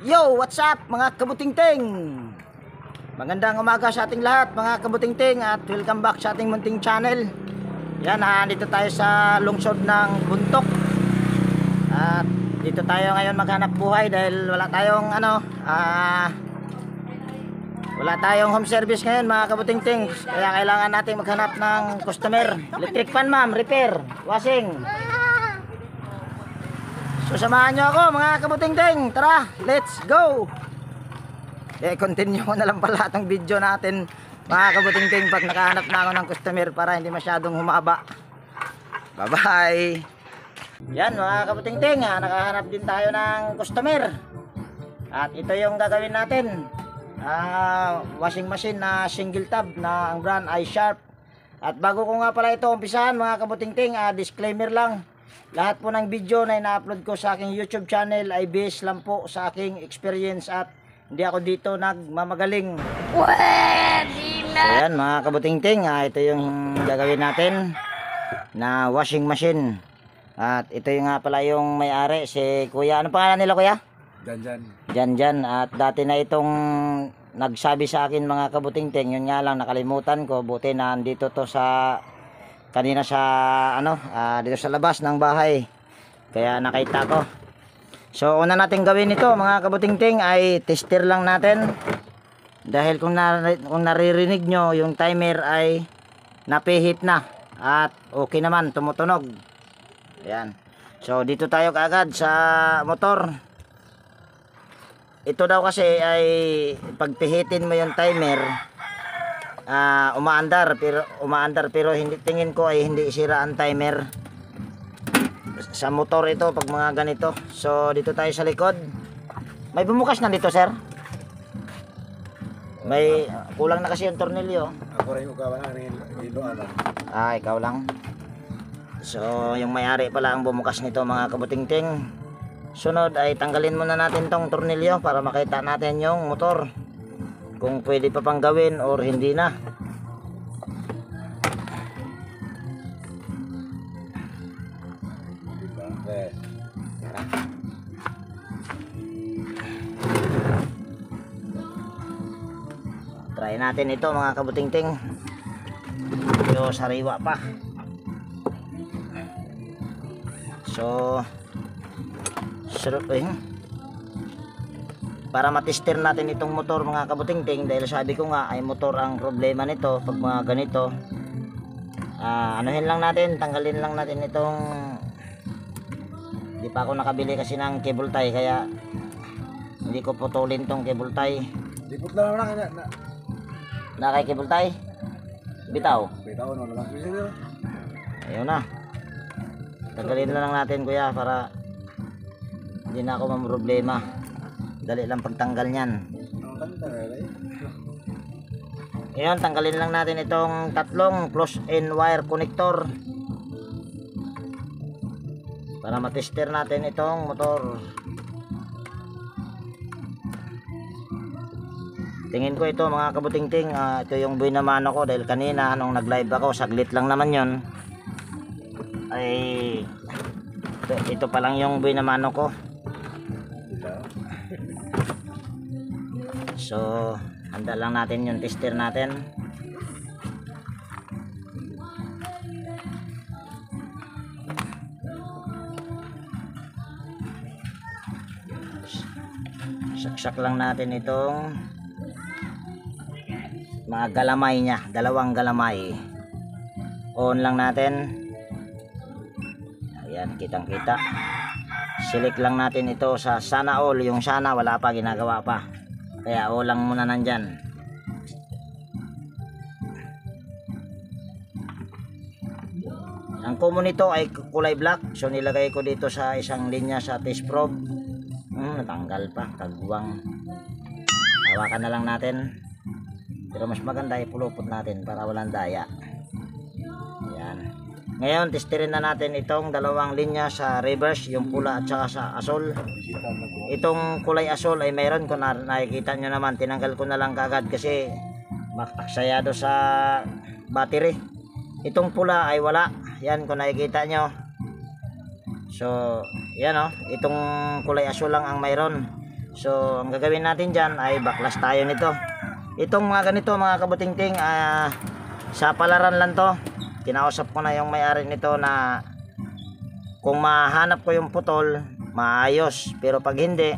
Yo, what's up mga kabutingting? Magandang umaga sa ating lahat mga kabutingting at welcome back sa ating munting channel. Yan, dito tayo sa lungsod ng Buntok. At dito tayo ngayon maghanap buhay dahil wala tayong wala tayong home service ngayon mga kabutingting. Kaya kailangan natin maghanap ng customer. Electric fan ma'am, repair, washing. So samahan nyo ako mga kabutingting. Tara, let's go. Continue ko na lang pala itong video natin mga kabutingting pag nakahanap na ako ng customer para hindi masyadong humaba. Bye bye. Yan mga kabutingting, nakahanap din tayo ng customer. At ito yung gagawin natin, washing machine na single tab na ang brand ay Sharp. At bago ko nga pala ito umpisahan mga kabutingting, disclaimer lang. Lahat po ng video na ina-upload ko sa aking YouTube channel ay based lang po sa aking experience at hindi ako dito nagmamagaling. Pwede na! So yan mga kabutingting, ito yung gagawin natin na washing machine. At ito yung nga pala yung may-ari, si Kuya. Ano pangalan nila Kuya? Janjan. At dati na itong nagsabi sa akin mga kabutingting, yun nga lang nakalimutan ko. Buti na andito to sa kanina sa dito sa labas ng bahay, kaya nakita ko. So una natin gawin ito mga kabutingting ay tester lang natin, dahil kung naririnig nyo yung timer ay napihit na at okay naman, tumutunog. Ayan. So dito tayo kaagad sa motor. Ito daw kasi ay pagpihitin mo yung timer, umaandar pero hindi, tingin ko ay hindi isira ang timer sa motor ito pag mga ganito. So dito tayo sa likod. May bumukas na dito sir, may kulang na kasi yung tornilyo. Ako rin ikaw lang. So yung may-ari pala ang bumukas nito mga kabutingting. Sunod ay tanggalin muna natin tong tornilyo para makita natin yung motor kung pwede pa pang gawin or hindi na. Try natin ito mga kabutingting. Medyo sariwa pa. So para matester natin itong motor mga kabutingting, dahil sabi ko nga ay motor ang problema nito pag mga ganito. Anuhin lang natin, tanggalin lang natin itong, hindi pa ako nakabili kasi ng cable tie, kaya hindi ko putulin tong cable tie. Dipot lang Na kay cable tie bitaw no lang. Ayun na, tanggalin na lang natin kuya para hindi na ako mamroblema. Dali lang pagtanggal niyan. Ngayon, tanggalin lang natin itong tatlong close-in wire connector para matester natin itong motor. Tingin ko ito mga kabutingting, ito yung buhay na mano ko, dahil kanina nung nag-live ako, saglit lang naman yon, ay ito pa lang yung buhay na mano ko. So handa lang natin yung tester natin. Saksak lang natin itong mga galamay nya, dalawang galamay. On lang natin. Ayan, kitang kita. Select lang natin ito sa sana all. Yung sana wala pa, ginagawa pa, kaya o lang muna nandyan. Ang common nito ay kulay black, so nilagay ko dito sa isang linya sa test probe. Natanggal pa, kagwang. Hawakan na lang natin, pero mas maganda ipulupot natin para walang daya. Ayan. Ngayon testerin na natin itong dalawang linya sa reverse, yung pula at saka sa asol. Itong kulay asol ay mayroon, kung nakikita nyo naman, tinanggal ko na lang kagad kasi makaksayado sa battery. Itong pula ay wala, yan kung nakikita nyo. So yan itong kulay asol lang ang mayroon. So ang gagawin natin dyan ay baklas tayo nito. Itong mga ganito mga kabutingting, sa palaran lang to. Kinausap ko na yung may-ari nito na kung mahanap ko yung putol, maayos. Pero pag hindi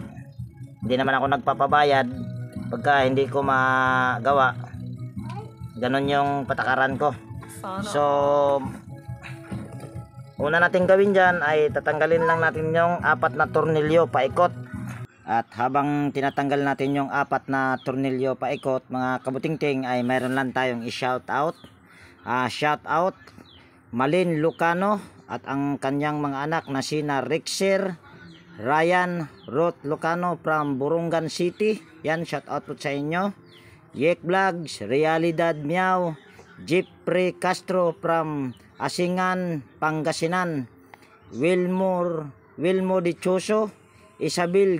naman ako nagpapabayad pagka hindi ko magawa. Ganon yung patakaran ko. So una natin gawin dyan ay tatanggalin lang natin yung 4 na tornilyo paikot. At habang tinatanggal natin yung 4 na tornilyo paikot mga kabutingting, ay mayroon lang tayong i-shout out. Shout out Malin Lucano at ang kanyang mga anak na sina Rexer, Ryan, Ruth Lucano from Burungan City. Yan, shout out po sa inyo. Yek Vlogs, Realidad Miao, Jeffrey Castro from Asingan, Pangasinan, Wilmo Dichoso, Isabel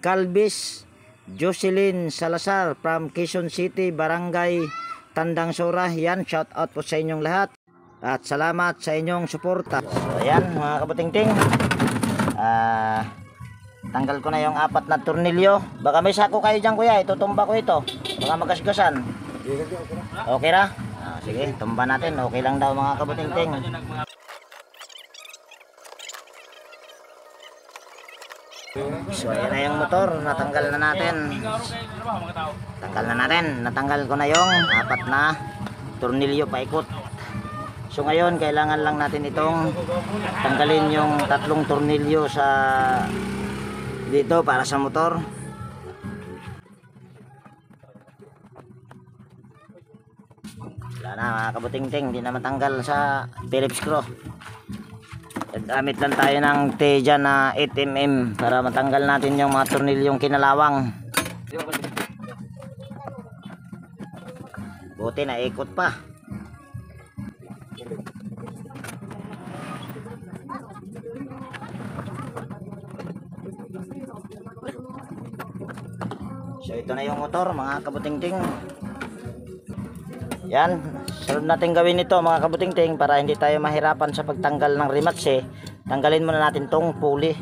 Calvis, Jocelyn Salazar from Quezon City, Barangay Tandang Sora. Yan, shout out po sa inyong lahat at salamat sa inyong suporta. So ayan mga kabutingting, tanggal ko na yung 4 na tornilyo. Baka may sako kayo dyan kuya, itutumba ko ito, baka magasgasan. Okay ra? Sige, tumba natin, okay lang daw mga kabutingting. So ayan na yung motor, natanggal na natin. Natanggal ko na yung 4 na tornilyo paikot. So ngayon kailangan lang natin itong tanggalin yung 3 tornilyo sa dito para sa motor. Wala na mga kabutingting, hindi na matanggal sa Phillips screw. Gamit lang tayo ng Teja na 8mm para matanggal natin yung mga tornilyong kinalawang. Buti na ikot pa. So ito na yung motor mga kabutingting. Yan, sunod natin gawin ito mga kabutingting para hindi tayo mahirapan sa pagtanggal ng rematch. Tanggalin muna natin tong pulley.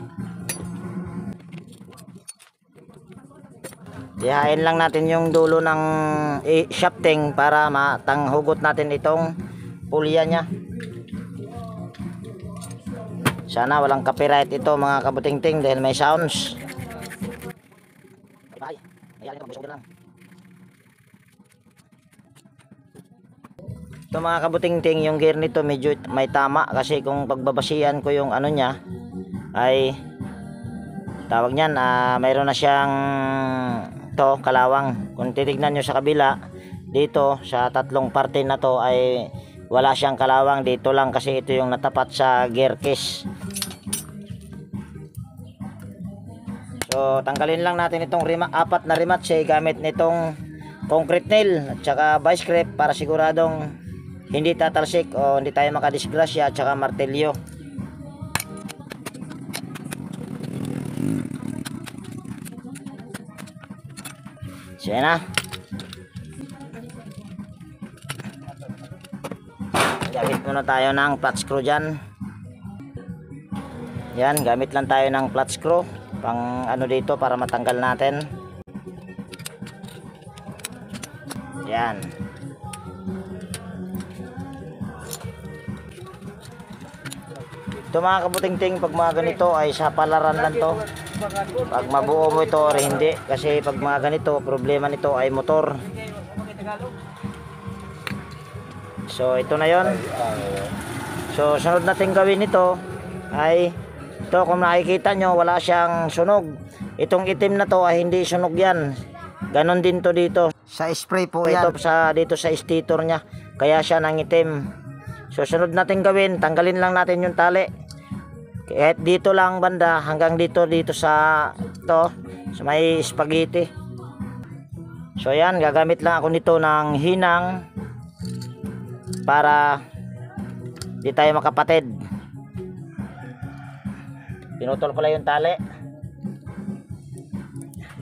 Ihain lang natin yung dulo ng shafting para matanghugot natin itong pulya nya. Sana walang copyright ito mga kabutingting dahil may sounds. Ito mga kabutingting, yung gear nito medyo may tama kasi kung pagbabasihan ko yung ano nya ay tawag niyan, mayroon na siyang to kalawang. Kung titignan nyo sa kabila dito sa 3 parte na to ay wala siyang kalawang, dito lang kasi ito yung natapat sa gear case. So tanggalin lang natin itong 4 na rematch gamit nitong concrete nail at saka vice grip para siguradong hindi tatalsik o hindi tayo makadisgrasya at saka martelyo. So yan na. Gamit muna tayo ng flat screw dyan. Yan, gamit lang tayo ng flat screw pang ano dito para matanggal natin. Yan. Ito mga kabutingting, pag mga ganito ay sa palaran lang to. Pag mabuo mo ito or hindi, kasi pag mga ganito problema nito ay motor. So ito na yon. So sunod natin gawin ito ay ito, kung nakikita nyo wala siyang sunog. Itong itim na to ay hindi sunog yan. Ganon din to dito sa spray po yan. Dito sa stator nya, kaya siya nangitim. So sunod natin gawin, tanggalin lang natin yung tali. Kahit dito lang banda hanggang dito sa sa may spaghetti. So yan, gagamit lang ako nito ng hinang para di tayo makapatid. Pinutol ko lang yung tali.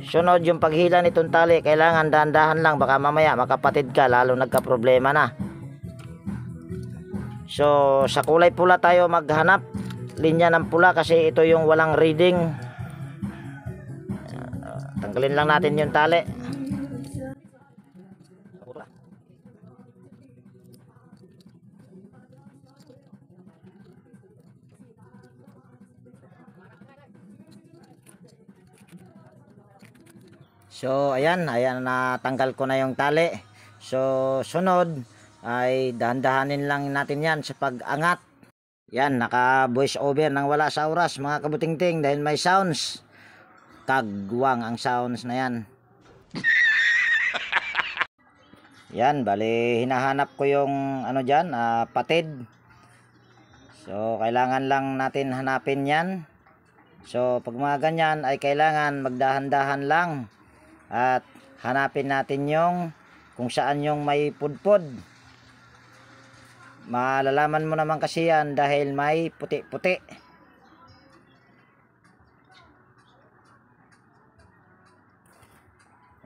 Sunod yung paghila nitong tali, kailangan dahan-dahan lang, baka mamaya makapatid ka lalo nagka-problema na. So sa kulay pula tayo maghanap, linya ng pula kasi ito yung walang reading. Tanggalin lang natin yung tali. So ayan natanggal ko na yung tali. So sunod ay dahan-dahanin lang natin yan sa pag-angat. Yan, naka voice over nang wala sa oras mga kabutingting dahil may sounds. Kagwang ang sounds na yan. Yan, bali hinahanap ko yung ano dyan, patid. So kailangan lang natin hanapin yan. So pag mga ganyan ay kailangan magdahan-dahan lang. At hanapin natin yung kung saan yung may pudpud. Malalaman mo naman kasi yan dahil may puti-puti.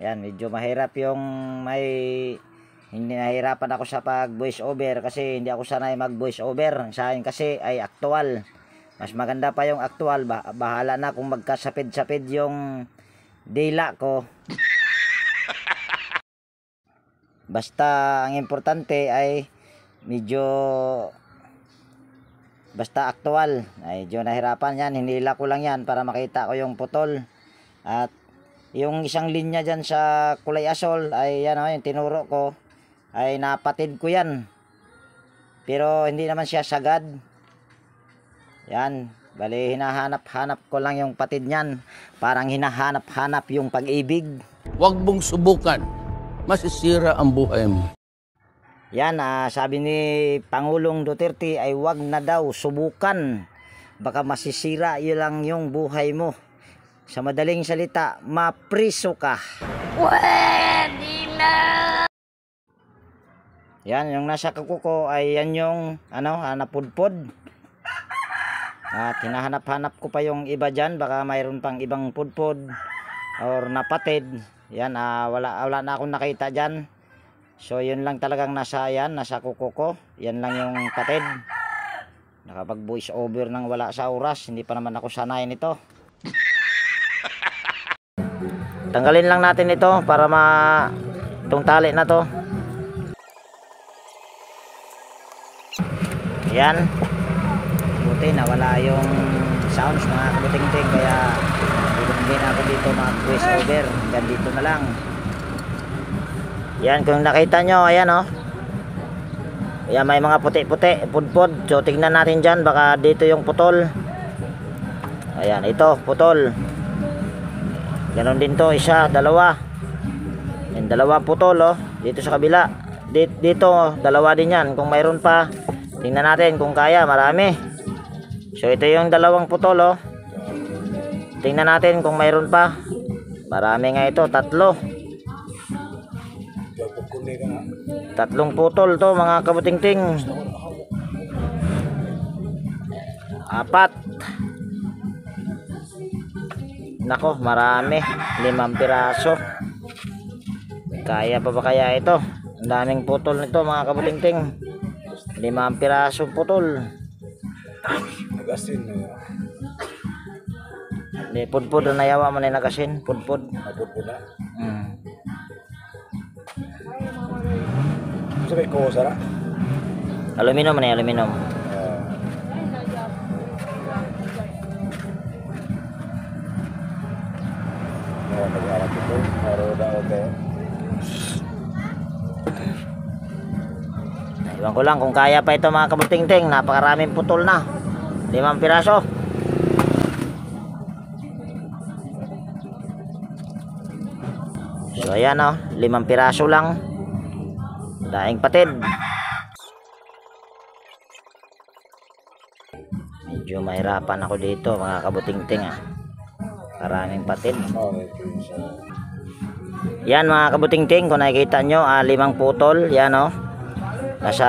Ayan, medyo mahirap yung may hindi nahirapan ako sa pag voice over kasi hindi ako sanay mag voice over. Sa akin kasi ay actual. Mas maganda pa yung actual. Bahala na kung magkasapid-sapid yung dila ko. Basta ang importante ay basta actual. Ay medyo nahirapan yan, hinila ko lang yan para makita ko yung putol. At yung isang linya dyan sa kulay asol ay yan yung tinuro ko ay napatid ko yan, pero hindi naman siya sagad. Yan, bali hinahanap-hanap ko lang yung patid nyan. Parang hinahanap-hanap yung pag-ibig. Huwag mong subukan, masisira ang buhay mo. Yan, sabi ni Pangulong Duterte ay wag na daw subukan. Baka masisira yun lang yung buhay mo. Sa madaling salita, mapriso ka. Pwede na! Yan, yung nasa kuko ay yan yung napudpod. At hinahanap-hanap ko pa yung iba dyan. Baka mayroon pang ibang pudpod or napatid. Yan, wala na akong nakita dyan. So yun lang talagang nasa kuko ko. Yan lang yung patid. Nakapag voice over nang wala sa oras. Hindi pa naman ako sanay nito. Tanggalin lang natin ito para itong tali na to. Yan. Buti nawala yung sounds mga kabuting-ting, kaya hindi na ako dito mag voice over. Yan, dito na lang. Yan, kung nakita nyo, ayan Ayan, may mga puti-puti, pudpod. So tignan natin dyan, baka dito yung putol. Ayan, ito, putol. Ganon din to, isa, dalawa. Yan, dalawa putol dito sa kabila. Dito, dalawa din yan. Kung mayroon pa, tingnan natin kung kaya, marami. So ito yung dalawang putol tingnan natin kung mayroon pa. Marami nga ito, tatlo. Tatlong putol to mga kabuting-ting. Apat. Nako, marami. 5 piraso. Kaya pa ba kaya ito? Ang daming putol nito mga kabuting-ting. 5 piraso putol. Nagasin na yun. Hindi, pudpud na yawa mo na nagasin. Pudpud. Napudpud na. Sabi ko, Sara? Aluminum na aluminum. Nag-aarap ito. Naroda ako. Iwan ko lang kung kaya pa ito mga kabuting-ting. Napakaraming putol na. 5 piraso. So ayan 5 piraso lang. Daing patid. Medyo mahirapan ako dito mga kabuting-ting Maraming patid. Yan mga kabuting-ting, kung nakikita nyo 5 putol. Yan nasa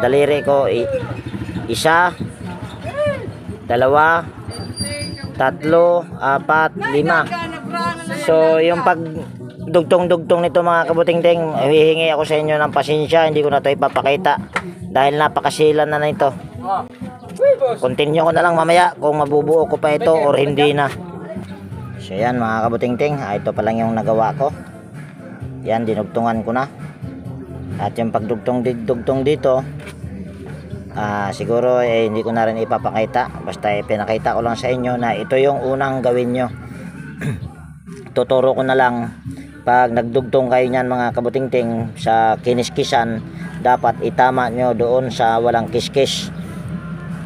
daliri ko. Isa, dalawa, tatlo, 4, 5. So yung pag dugtong-dugtong nito mga kabuting-ting, hihingi ako sa inyo ng pasensya. Hindi ko na ito ipapakita dahil napakasilan na nito. Continue ko na lang mamaya kung mabubuo ko pa ito or hindi na. So yan mga kabutingting, ito pa lang yung nagawa ko. Yan, dinugtungan ko na. At yung pagdugtong dito, siguro hindi ko na rin ipapakita. Basta pinakita ko lang sa inyo na ito yung unang gawin nyo. Tuturo ko na lang, pag nagdugtong kayo nyan mga kabutingting sa kiniskisan, dapat itama nyo doon sa walang kiskis.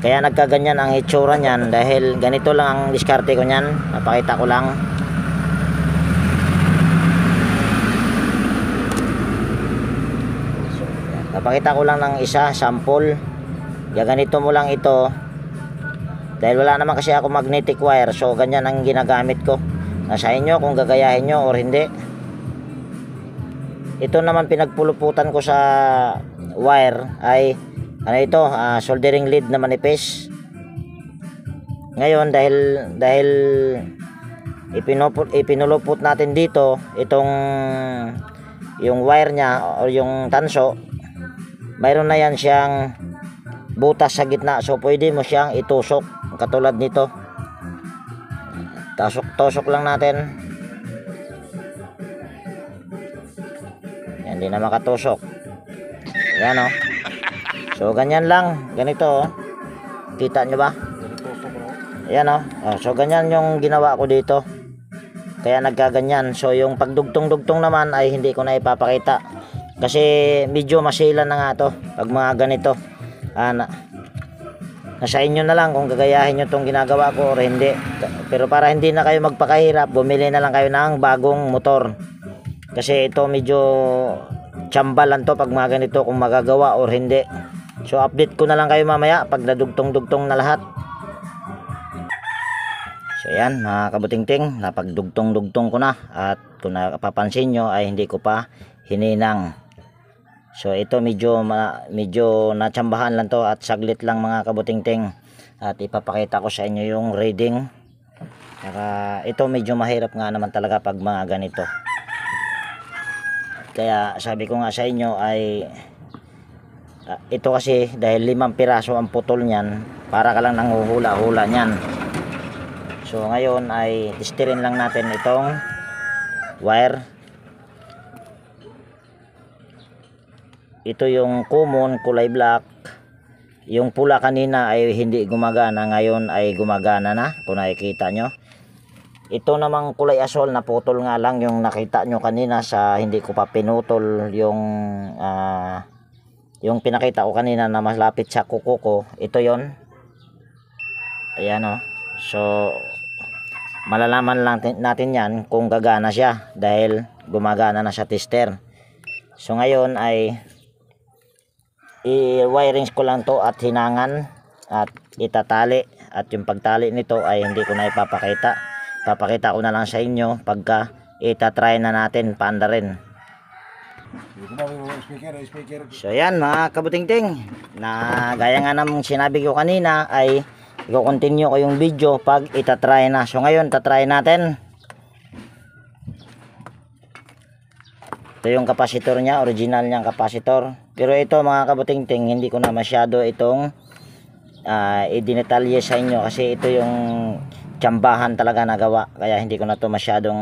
Kaya nagkaganyan ang itsura nyan dahil ganito lang ang diskarte ko nyan. Napakita ko lang. Napakita ko lang ng isa, sample. Ganito mo lang ito. Dahil wala naman kasi ako magnetic wire, so ganyan ang ginagamit ko. Nasa inyo kung gagayahin nyo or hindi. Ito naman pinagpuluputan ko sa wire ay ano ito, soldering lead na manipis. Ngayon dahil ipinulupot natin dito itong yung wire nya o yung tanso, mayroon na yan siyang butas sa gitna, so pwede mo siyang itusok katulad nito. Tusok lang natin. Yan, hindi na makatusok. Yan o. So ganyan lang, ganito o. Kita nyo ba? Yan o. So ganyan yung ginawa ko dito. Kaya nagkaganyan. So yung pagdugtong-dugtong naman ay hindi ko na ipapakita. Kasi medyo masilan na nga to pag mga ganito. Nasa inyo na lang kung gagayahin nyo itong ginagawa ko or hindi. Pero para hindi na kayo magpakahirap, bumili na lang kayo ng bagong motor. Kasi ito medyo tsamba lang to pag mga ganito kung magagawa or hindi. So update ko na lang kayo mamaya pag nadugtong-dugtong na lahat. So yan mga kabutingting, napagdugtong-dugtong ko na. At kung napapansin nyo ay hindi ko pa hininang. So ito medyo natsambahan lang to at saglit lang mga kabutingting. At ipapakita ko sa inyo yung reading. Ito medyo mahirap nga naman talaga pag mga ganito. Kaya sabi ko nga sa inyo ay ito kasi dahil 5 piraso ang putol niyan, para ka lang nanguhula-hula niyan. So ngayon ay testirin lang natin itong wire. Ito yung common kulay black. Yung pula kanina ay hindi gumagana, ngayon ay gumagana na kung nakikita nyo. Ito namang kulay asol na putol nga lang yung nakita nyo kanina sa hindi ko pa pinutol yung pinakita ko kanina na malapit sa kuko ko. Ito yon. Ayan o. So malalaman lang natin yan kung gagana siya dahil gumagana na sa tester. So ngayon ay i-wirings ko lang to at hinangan at itatali, at yung pagtali nito ay hindi ko na ipapakita. Papakita ko na lang sa inyo pagka itatry na natin paanda rin. So yan mga kabutingting, na gaya nga namang sinabi ko kanina ay i-continue ko yung video pag itatry na. So ngayon tatry natin. Ito yung kapasitor niya, original niyang kapasitor. Pero ito mga kabutingting, hindi ko na masyado itong i-detalye sa inyo kasi ito yung tsambahan talaga nagawa. Kaya hindi ko na to masyadong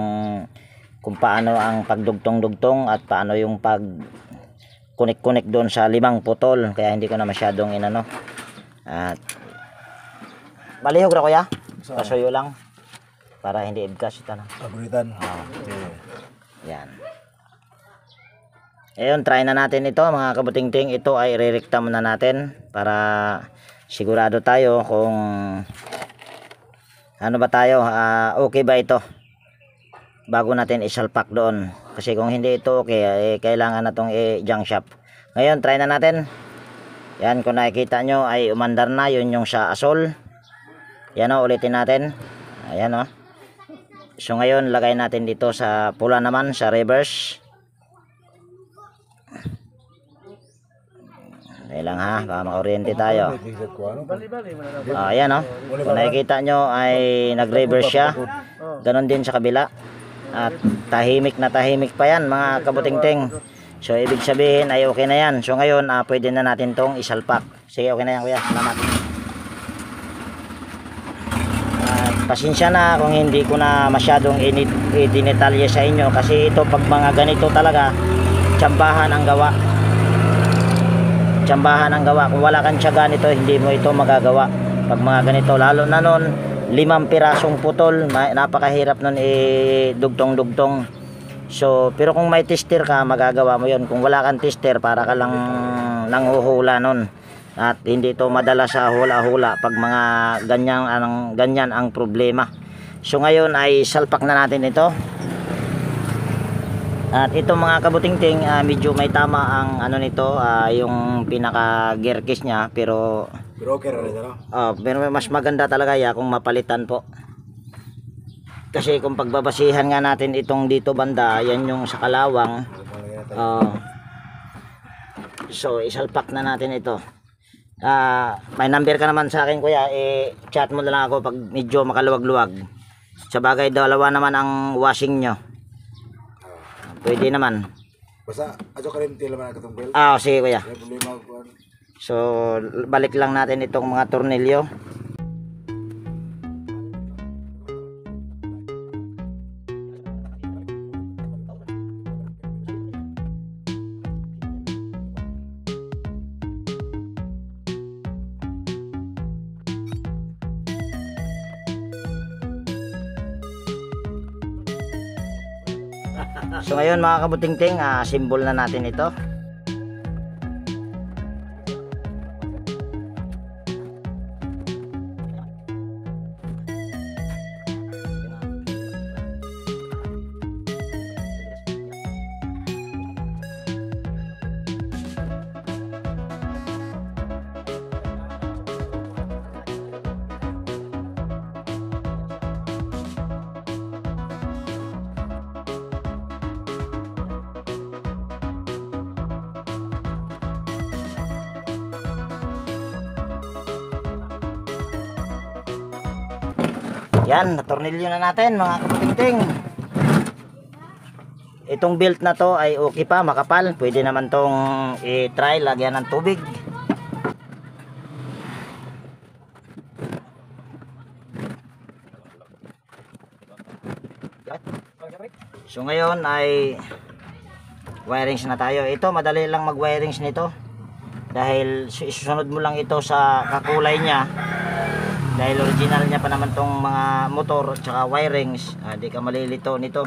kung paano ang pagdugtong-dugtong at paano yung pag kunik-kunik doon sa 5 putol. Kaya hindi ko na masyadong inano. At malihog ra kuya. Pasuyo lang para hindi idgas ito na. Paguritan. Yan. Ayun, try na natin ito mga kabutingting. Ito ay re-recta muna natin para sigurado tayo kung ano ba tayo, okay ba ito bago natin isalpak doon. Kasi kung hindi ito okay, kailangan na itong i-junk shop. Ngayon, try na natin. Yan, kung nakikita nyo ay umandar na. Yun yung sa asol. Yan o, ulitin natin. Ayan o. So ngayon, lagay natin dito sa pula naman, sa reverse. Dahil lang ha, baka makaoriente tayo. Ayan o. Kung nakikita nyo ay nag-reverse siya. Ganon din sa kabila. At tahimik na tahimik pa yan mga kabutingting. So ibig sabihin ay okay na yan. So ngayon pwede na natin tong isalpak. Sige, okay na yan kuya. Salamat. At Pasensya na kung hindi ko na masyadong idinetalye sa inyo kasi ito pag mga ganito talaga tsambahan ang gawa. Tsambahan ang gawa. Kung wala kang tiyaga nito, hindi mo ito magagawa. Pag mga ganito, lalo na nun 5 pirasong putol, napakahirap nun dugtong-dugtong. So, pero kung may tester ka, magagawa mo yun. Kung wala kang tester, para ka lang nanghuhula nun. At hindi ito madala sa hula-hula pag mga ganyan ang problema. So ngayon ay salpak na natin ito. At ito mga kabutingting, medyo may tama ang ano nito, yung pinaka gear case niya, pero okay na rin, no? pero mas maganda talaga kung mapalitan po. Kasi kung pagbabasihan nga natin itong dito banda, yan yung sa kalawang. So isalpak na natin ito. May number ka naman sa akin kuya, chat mo na lang ako pag medyo makaluwag-luwag. Sa bagay dalawa naman ang washing nyo. Pwede naman. Basta, adyo ka rin tila man katong belt. Sige kuya. May problema ko. So balik lang natin itong mga tornilyo. So ngayon mga kabutingting, symbol na natin ito. Yan, natornilyo na natin mga kabutingting. Itong belt na to ay okay pa, makapal. Pwede naman tong i-try, lagyan ng tubig. So ngayon ay wirings na tayo. Ito madali lang mag-wirings nito. Dahil isusunod mo lang ito sa kakulay niya. Dahil original niya pa naman tong mga motor at saka wirings, di ka malilito nito.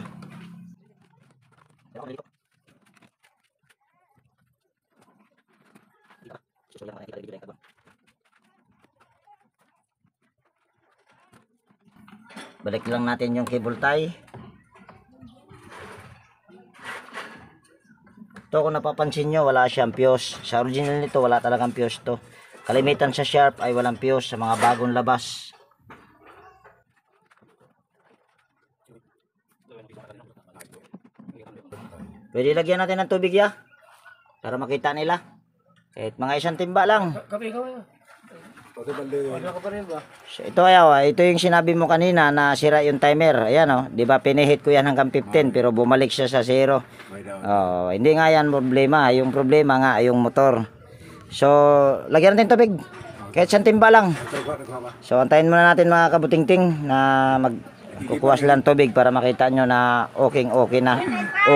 Balik lang natin yung cable tie. Ito kung napapansin nyo, wala siyang fuse. Sa original nito, wala talagang fuse to. Kalimitan sa Sharp ay walang fuse sa mga bagong labas. Pwede lagyan natin ng tubig para makita nila. Kahit mga 1 timba lang. So, ito yung sinabi mo kanina na sira yung timer. Ayan di ba pinihit ko yan hanggang 15 pero bumalik siya sa 0. Hindi nga yan problema. Yung problema nga ay yung motor. So, lagyan natin tubig. Kahit 1 timba lang. So, antayin muna natin mga kabutingting na magkukuha sila ng tubig para makita nyo na okay na.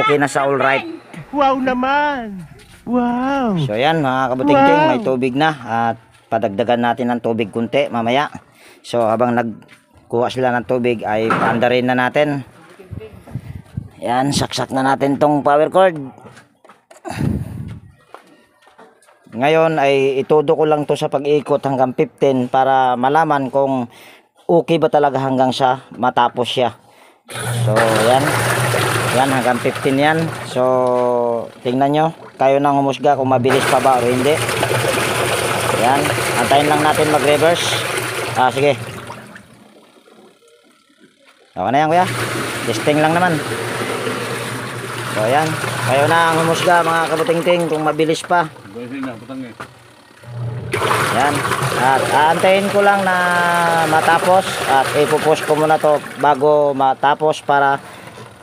Okay na sa all right. Wow naman! Wow! So, yan mga kabutingting, may tubig na. At padagdagan natin ng tubig kunti mamaya. So, habang nagkuha sila ng tubig ay paandarin na natin. Yan, saksak na natin tong power cord. Ngayon ay itudo ko lang to sa pag-ikot hanggang 15 para malaman kung okay ba talaga hanggang sa matapos siya. So yan. Yan hanggang 15 yan. So tingnan nyo. Kayo nang humusga kung mabilis pa ba o hindi. Yan. Antayin lang natin mag-reverse. Sige. Okay na yan kuya. Testing lang naman. So yan. Kayo na ang humusga mga kabutingting kung mabilis pa. Yan. At aantayin ko lang na matapos at ipopost ko muna to bago matapos para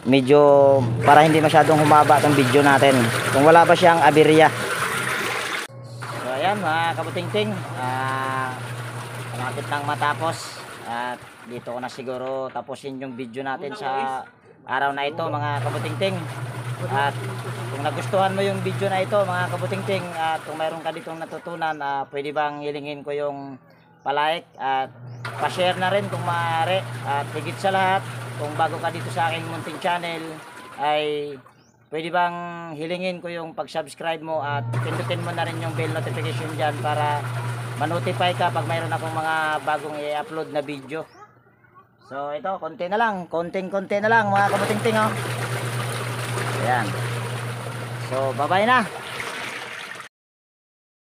hindi masyadong humaba tong video natin. Kung wala pa siyang aberya. So ayan mga kabutingting, malapit nang matapos. At dito ko na siguro tapusin yung video natin sa araw na ito mga kabutingting. At kung nagustuhan mo yung video na ito mga kabutingting, at kung mayroon ka ditong natutunan, pwede bang hilingin ko yung palike at pa-share na rin kung maaari. At higit sa lahat, kung bago ka dito sa aking munting channel, ay pwede bang hilingin ko yung pag-subscribe mo at pindutin mo na rin yung bell notification dyan para ma-notify ka pag mayroon akong mga bagong i-upload na video. So ito, konti na lang, konting-konti na lang mga kabutingting, oh. Ayan. So bye-bye na.